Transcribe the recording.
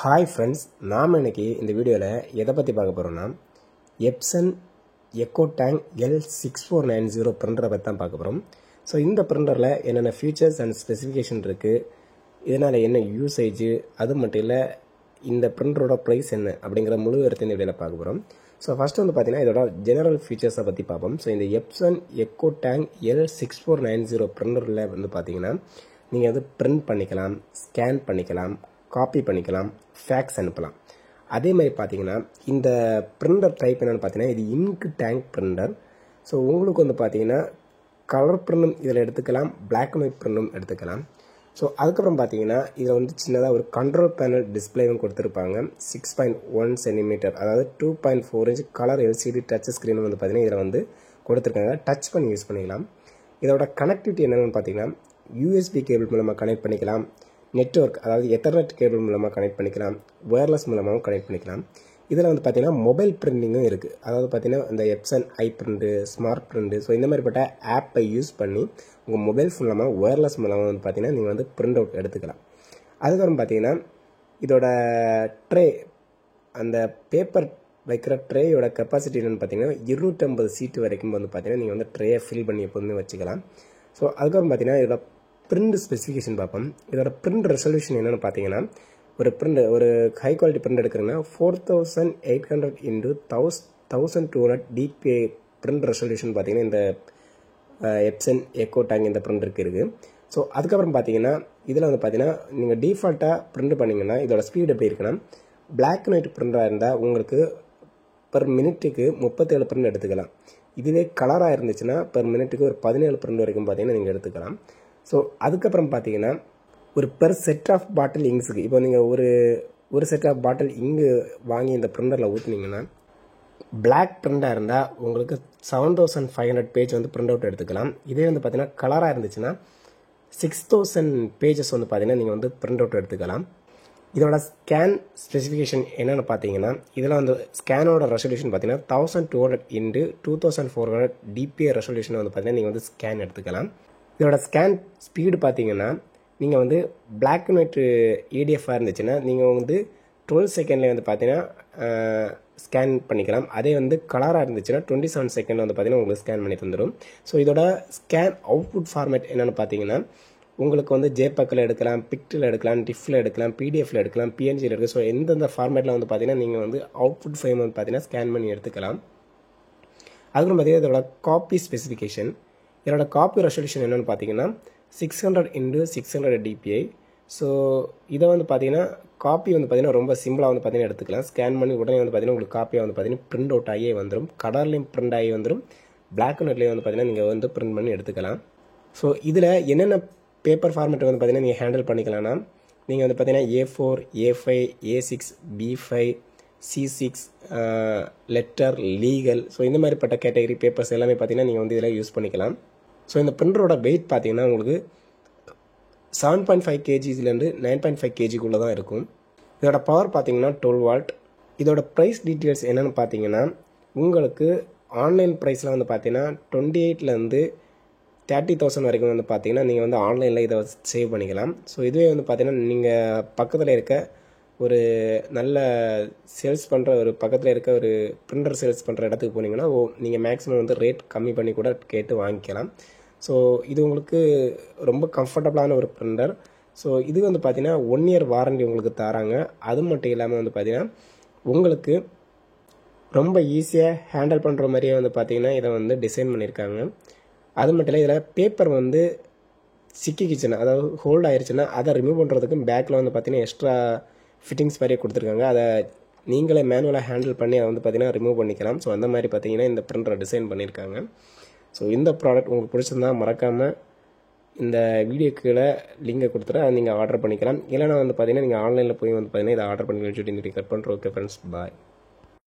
Hi friends, நாம் இன்றைக்கி இந்த வீடியோவில் எதை பற்றி பார்க்க போகிறோன்னா எப்சன் எக்கோடேங்க் L6490 பிரிண்டரை பற்றி தான் பார்க்க போகிறோம். ஸோ இந்த பிரிண்டரில் என்னென்ன ஃபீச்சர்ஸ் அண்ட் ஸ்பெசிஃபிகேஷன் இருக்குது, இதனால் என்ன யூசேஜ், அது மட்டும் இல்லை இந்த பிரிண்டரோட ப்ரைஸ் என்ன அப்படிங்கிற முழு விவரத்தை இந்த வீடியோவில் பார்க்க போகிறோம். ஸோ ஃபஸ்ட்டு வந்து பார்த்தீங்கன்னா இதோட ஜெனரல் ஃபீச்சர்ஸை பற்றி பார்ப்போம். ஸோ இந்த எப்சன் எக்கோடேங்க் L6490 பிரிண்டரில் வந்து பார்த்தீங்கன்னா நீங்கள் வந்து பிரிண்ட் பண்ணிக்கலாம், ஸ்கேன் பண்ணிக்கலாம், காப்பி பண்ணிக்கலாம், ஃபேக்ஸ் அனுப்பலாம். அதே மாதிரி பார்த்தீங்கன்னா இந்த பிரிண்டர் டைப் என்னென்னு பார்த்தீங்கன்னா இது இங்க் டேங்க் பிரிண்டர். ஸோ உங்களுக்கு வந்து பார்த்தீங்கன்னா கலர் பிரிண்டும் இதில் எடுத்துக்கலாம், பிளாக் அண்ட் ஒயிட் பிரிண்டும் எடுத்துக்கலாம். ஸோ அதுக்கப்புறம் பார்த்தீங்கன்னா இதில் வந்து சின்னதாக ஒரு கண்ட்ரோல் பேனல் டிஸ்பிளேவும் கொடுத்துருப்பாங்க. 6.1 சென்டிமீட்டர், அதாவது 2.4 இன்ச் கலர் எல்சிடி டச் ஸ்க்ரீனும் வந்து பார்த்தீங்கன்னா இதில் வந்து கொடுத்துருக்காங்க. டச் பண்ணி யூஸ் பண்ணிக்கலாம். இதோட கனெக்டிவிட்டி என்னென்னு பார்த்தீங்கன்னா யூஎஸ்பி கேபிள் மூலமாக கனெக்ட் பண்ணிக்கலாம், நெட்வொர்க் அதாவது எத்தர்நெட் கேபிள் மூலமாக கனெக்ட் பண்ணிக்கலாம், ஒயர்லெஸ் மூலமாகவும் கனெக்ட் பண்ணிக்கலாம். இதில் வந்து பார்த்தீங்கன்னா மொபைல் பிரிண்டிங்கும் இருக்குது. அதாவது பார்த்தீங்கன்னா இந்த எப்சன் ஐ பிரிண்ட்டு, ஸ்மார்ட் பிரிண்ட்டு, ஸோ இந்த மாதிரிப்பட்ட ஆப்பை யூஸ் பண்ணி உங்கள் மொபைல் மூலமாக ஒயர்லெஸ் மூலமாக வந்து பார்த்தீங்கன்னா நீங்கள் வந்து பிரிண்ட் அவுட் எடுத்துக்கலாம். அதுக்கப்புறம் பார்த்தீங்கன்னா இதோட ட்ரே, அந்த பேப்பர் வைக்கிற ட்ரேயோட கெப்பாசிட்டி என்னென்னு பார்த்தீங்கன்னா 250 சீட்டு வரைக்கும் வந்து பார்த்தீங்கன்னா நீங்கள் வந்து ட்ரேயை ஃபில் பண்ணி எப்போதுமே வச்சுக்கலாம். ஸோ அதுக்கப்புறம் பார்த்தீங்கன்னா இதோட பிரிண்ட் ஸ்பெசிஃபிகேஷன் பார்ப்போம். இதோட பிரிண்ட் ரெசல்யூஷன் என்னென்னு பார்த்தீங்கன்னா ஒரு ஹை குவாலிட்டி பிரிண்ட் எடுக்கிறீங்கன்னா 4800 × 1200 DPI பிரிண்ட் ரெசல்யூஷன் பார்த்தீங்கன்னா இந்த எப்சன் எக்கோடேங்க் இந்த பிரிண்டருக்கு இருக்குது. ஸோ அதுக்கப்புறம் பார்த்தீங்கன்னா இதில் வந்து பார்த்தீங்கன்னா நீங்கள் டிஃபால்ட்டாக பிரிண்ட் பண்ணிங்கன்னா இதோட ஸ்பீடு எப்படி இருக்குன்னா பிளாக் அண்ட் ஒயிட் பிரிண்டராக இருந்தால் உங்களுக்கு பெர் மினிட்டுக்கு 37 பிரிண்ட் எடுத்துக்கலாம். இதுவே கலராக இருந்துச்சுன்னா பெர் மினிட்டுக்கு ஒரு 17 பிரிண்ட் வரைக்கும் பார்த்தீங்கன்னா நீங்கள் எடுத்துக்கலாம். ஸோ அதுக்கப்புறம் பார்த்தீங்கன்னா ஒரு பெர் செட் ஆஃப் பாட்டில் இங்க்ஸுக்கு, இப்போ நீங்கள் ஒரு செட் ஆஃப் பாட்டில் இங்கு வாங்கி இந்த பிரிண்டரில் ஊற்றினீங்கன்னா பிளாக் பிரிண்டாக இருந்தால் உங்களுக்கு 7500 பேஜ் வந்து பிரிண்ட் அவுட் எடுத்துக்கலாம். இதே வந்து பார்த்தீங்கன்னா கலராக இருந்துச்சுன்னா 6000 பேஜஸ் வந்து பார்த்தீங்கன்னா நீங்கள் வந்து பிரிண்ட் அவுட் எடுத்துக்கலாம். இதோட ஸ்கேன் ஸ்பெசிஃபிகேஷன் என்னென்னு பார்த்தீங்கன்னா இதில் வந்து ஸ்கேனோட ரெசல்யூஷன் பார்த்தீங்கன்னா 1200 × 2400 DPI ரெசல்யூஷன் வந்து பார்த்தீங்கன்னா நீங்கள் வந்து ஸ்கேன் எடுத்துக்கலாம். இதோட ஸ்கேன் ஸ்பீடு பார்த்தீங்கன்னா நீங்கள் வந்து பிளாக் அண்ட் ஒயிட் EDF-ஆக இருந்துச்சுன்னா நீங்கள் வந்து 12 செகண்ட்லேயே வந்து பார்த்தீங்கன்னா ஸ்கேன் பண்ணிக்கலாம். அதே வந்து கலராக இருந்துச்சுன்னா 27 செகண்டில் வந்து பார்த்தீங்கன்னா உங்களுக்கு ஸ்கேன் பண்ணி தந்துடும். ஸோ இதோட ஸ்கேன் அவுட்புட் ஃபார்மேட் என்னென்னு பார்த்தீங்கன்னா உங்களுக்கு வந்து JPEG-ல எடுக்கலாம், பிக்டில் எடுக்கலாம், டிஃப்ல எடுக்கலாம், PDF-ல எடுக்கலாம், PNG-ல எடுக்கலாம். ஸோ எந்தெந்த ஃபார்மேட்டில் வந்து பார்த்தீங்கன்னா நீங்கள் வந்து அவுட்புட் ஃபைல் வந்து பார்த்தீங்கன்னா ஸ்கேன் பண்ணி எடுத்துக்கலாம். அதுக்கப்புறம் பார்த்தீங்கன்னா இதோட காப்பி ஸ்பெசிஃபிகேஷன், இதோட காப்பி ரெசல்யூஷன் என்னென்னு பார்த்தீங்கன்னா 600 × 600 DPI. ஸோ இதை வந்து பார்த்தீங்கன்னா காப்பி வந்து பார்த்தீங்கன்னா ரொம்ப சிம்பிளாக வந்து பார்த்தீங்கன்னா எடுத்துக்கலாம். ஸ்கேன் பண்ணி உடனே வந்து பார்த்தீங்கன்னா உங்களுக்கு காப்பியாக வந்து பார்த்தீங்கன்னா பிரிண்ட் அவுட் ஆகியே வந்துடும், கலர்லேயும் பிரிண்ட் ஆகி வந்துடும், பிளாக் அண்ட் ஒயிட்லேயும் வந்து பார்த்தீங்கன்னா நீங்கள் வந்து பிரிண்ட் பண்ணி எடுத்துக்கலாம். ஸோ இதில் என்னென்ன பேப்பர் ஃபார்மேட் வந்து பார்த்தீங்கன்னா நீங்கள் ஹேண்டில் பண்ணிக்கலாம்னா நீங்கள் வந்து பார்த்தீங்கன்னா A4, A5, A6, B5, C6, letter, legal, so இந்த மாதிரிப்பட்ட கேட்டகரி பேப்பர்ஸ் எல்லாமே பார்த்தீங்கன்னா நீங்கள் வந்து இதில் யூஸ் பண்ணிக்கலாம். ஸோ இந்த பிரிண்டரோட வெயிட் பார்த்தீங்கன்னா உங்களுக்கு 7.5 kgலேருந்து 9.5 kgக்குள்ளே தான் இருக்கும். இதோட பவர் பார்த்தீங்கன்னா 12 வாட். இதோட ப்ரைஸ் டீட்டெயில்ஸ் என்னென்னு பார்த்தீங்கன்னா உங்களுக்கு ஆன்லைன் ப்ரைஸில் வந்து பார்த்தீங்கன்னா 28,000 30,000 வரைக்கும் வந்து பார்த்தீங்கன்னா நீங்கள் வந்து ஆன்லைனில் இதை சேவ் பண்ணிக்கலாம். ஸோ இதுவே வந்து பார்த்தீங்கன்னா நீங்கள் பக்கத்தில் இருக்க ஒரு நல்ல சேல்ஸ் பண்ணுற பக்கத்தில் இருக்க ஒரு பிரிண்டர் சேல்ஸ் பண்ணுற இடத்துக்கு போனீங்கன்னா நீங்கள் மேக்ஸிமம் வந்து ரேட் கம்மி பண்ணி கூட கேட்டு வாங்கிக்கலாம். ஸோ இது உங்களுக்கு ரொம்ப கம்ஃபர்டபுளான ஒரு பிரிண்டர். ஸோ இது வந்து பார்த்தீங்கன்னா 1 year வாரண்டி உங்களுக்கு தராங்க. அது மட்டும் இல்லாமல் வந்து பார்த்தீங்கன்னா உங்களுக்கு ரொம்ப ஈஸியாக ஹேண்டில் பண்ணுற மாதிரியே வந்து பார்த்தீங்கன்னா இதை வந்து டிசைன் பண்ணியிருக்காங்க. அது மட்டும் இல்லை இதில் பேப்பர் வந்து சிக்கிக்கிச்சுன்னா, அதாவது ஹோல்ட் ஆயிடுச்சுன்னா அதை ரிமூவ் பண்ணுறதுக்கு பேக்கில் வந்து பார்த்தீங்கன்னா எக்ஸ்ட்ரா ஃபிட்டிங்ஸ் மாதிரியே கொடுத்துருக்காங்க. அதை நீங்களே மேனுவலாக ஹேண்டில் பண்ணி அதை வந்து பார்த்தீங்கன்னா ரிமூவ் பண்ணிக்கலாம். ஸோ அந்த மாதிரி பார்த்தீங்கன்னா இந்த பிரிண்டரை டிசைன் பண்ணியிருக்காங்க. ஸோ இந்த ப்ராடக்ட் உங்களுக்கு பிடிச்சிருந்தா மறக்காமல் இந்த வீடியோ கீழே லிங்கை கொடுத்துட்டு அதை நீங்கள் ஆர்டர் பண்ணிக்கலாம். இல்லைனா வந்து பார்த்தீங்கன்னா நீங்கள் ஆன்லைனில் போய் வந்து பார்த்தீங்கன்னா இதை ஆர்டர் பண்ணி வச்சுட்டு கட் பண்ணுறோம். ஓகே ஃப்ரெண்ட்ஸ், பாய்.